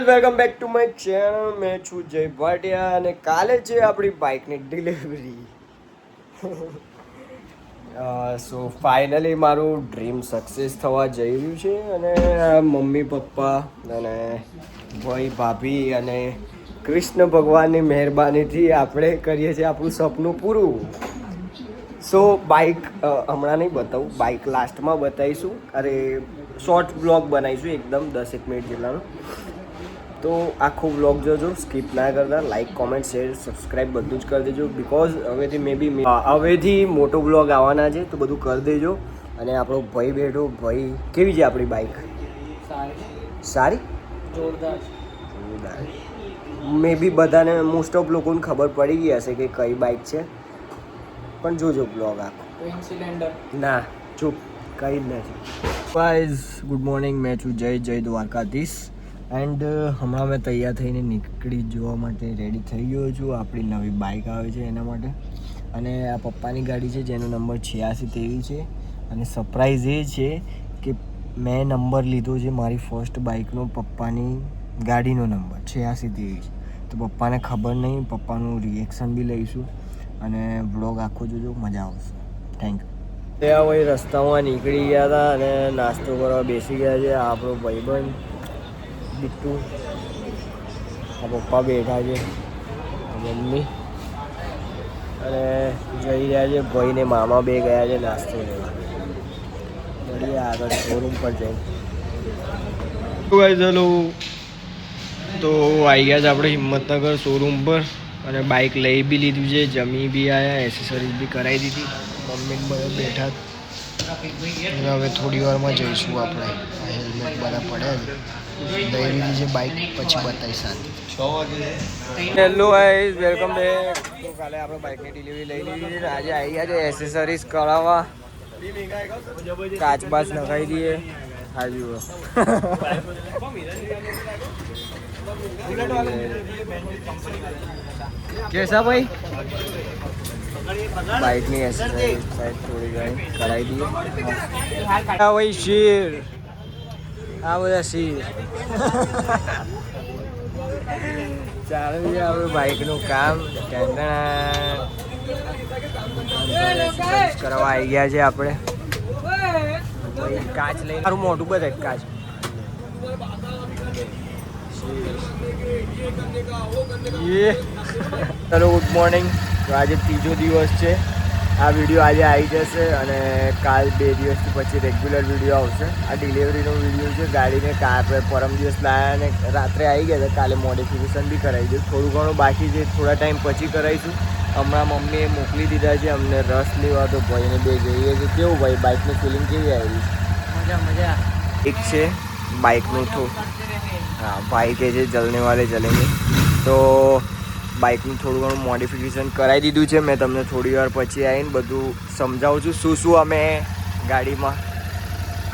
Welcome back to my channel. મેં છું જય ભાટિયા અને કાલે છે આપણી બાઇકની ડિલિવરી. સો ફાઇનલી મારું ડ્રીમ સક્સેસ થવા જઈ રહ્યું છે અને મમ્મી પપ્પા અને ભાઈ ભાભી અને કૃષ્ણ ભગવાનની મહેરબાનીથી આપણે કરીએ છીએ આપણું સપનું પૂરું. સો બાઇક હમણાં નહીં બતાવું, બાઇક લાસ્ટમાં બતાવીશું. અરે શોર્ટ બ્લોગ બનાવીશું એકદમ 10 મિનિટ જેટલાનો. તો આખો બ્લોગ જોજો, સ્કીપ ના કરતા. લાઇક, કોમેન્ટ, શેર, સબસ્ક્રાઈબ બધું જ કરી દેજો. બિકોઝ હવેથી મોટો બ્લોગ આવવાના છે તો બધું કરી દેજો. અને આપણો ભાઈ બેઠો, ભાઈ કેવી છે આપણી બાઇક? સારી, જોરદાર. મે બી બધાને મોસ્ટ ઓફ લોકોને ખબર પડી ગઈ હશે કે કઈ બાઇક છે, પણ જોજો બ્લોગ આખો. ના ચૂપ, કંઈ જ નથી. ગાઈઝ ગુડ મોર્નિંગ, મેં છું જય દ્વારકાધીશ. એન્ડ હમણાં મેં તૈયાર થઈને નીકળી જવા માટે રેડી થઈ ગયો છું. આપણી નવી બાઇક આવે છે એના માટે. અને આ પપ્પાની ગાડી છે જેનો નંબર 8623 છે. અને સરપ્રાઈઝ એ છે કે મેં નંબર લીધો છે મારી ફર્સ્ટ બાઇકનો પપ્પાની ગાડીનો નંબર 8623. તો પપ્પાને ખબર નહીં, પપ્પાનું રિએક્શન બી લઈશું અને બ્લોગ આખો જોજો, મજા આવશે. Thank you. ત્યાં ભાઈ રસ્તામાં નીકળી ગયા હતા અને નાસ્તો કરવા બેસી ગયા છે. આપણો ભાઈબંધ બિટ્ટુ, આ પપ્પા બેઠા છે, મમ્મી અને જઈ રહ્યા છે ભાઈ ને મામા બે ગયા છે નાસ્તો લેવા. મળીએ આગળ શોરૂમ પર જઈ. ચલો તો આવી ગયા છે આપણે હિંમતનગર શોરૂમ પર અને બાઇક લઈ બી લીધું છે, જમી બી આવ્યા, એસેસરીઝ બી કરાવી દીધી. મમ્મી બધા બેઠા. હવે થોડી વારમાં જઈશું આપણે. હેલ્મેટ બધા પડ્યા છે, લઈ લીધી છે બાઇક, પછી બતાવી શાંતિ. 6 વાગે. Hello guys, welcome back. તો કાલે આપણે બાઇકની ડિલિવરી લઈ લીધી છે. આજે આવી ગયા છે એસેસરીઝ કરાવવા. કાચ બાચ નખાઈ દઈએ. હા જુઓ કેસા ભાઈ, બાઇકની એસેસરીઝ સાઈડ થોડી ઘણી કરાવી દઈએ. હા ભાઈ શીર, આ બધા શીર. ચાલુ છે આપણે બાઇકનું કામ. કરવા આવી ગયા છે આપણે. કાચ લઈને મારું મોટું બધે કાચ. ચલો ગુડ મોર્નિંગ. તો આજે ત્રીજો દિવસ છે. આ વિડીયો આજે આવી જશે અને કાલ 2 દિવસથી પછી રેગ્યુલર વિડીયો આવશે. આ ડિલિવરીનો વિડીયો છે. ગાડીને પરમ દિવસ લાવ્યા અને રાત્રે આવી ગયા હતા. કાલે મોડિફિકેશન બી કરાવી દીધું. થોડું ઘણું બાકી છે, થોડા ટાઈમ પછી કરાવીશું. હમણાં મમ્મીએ મોકલી દીધા છે અમને રસ લેવા. તો ભાઈને બે જઈએ છે. કેવું ભાઈ, બાઇકની ફિલિંગ કેવી આવી? મજા. એક છે બાઇકનું હા, ભાઈ કે છે ચલને વાલે ચલેંગે. તો બાઇકનું થોડું ઘણું મોડિફિકેશન કરાવી દીધું છે. મેં તમને થોડી વાર પછી આવીને બધું સમજાવું છું શું અમે ગાડીમાં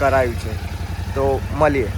કરાવ્યું છે. તો મળીએ.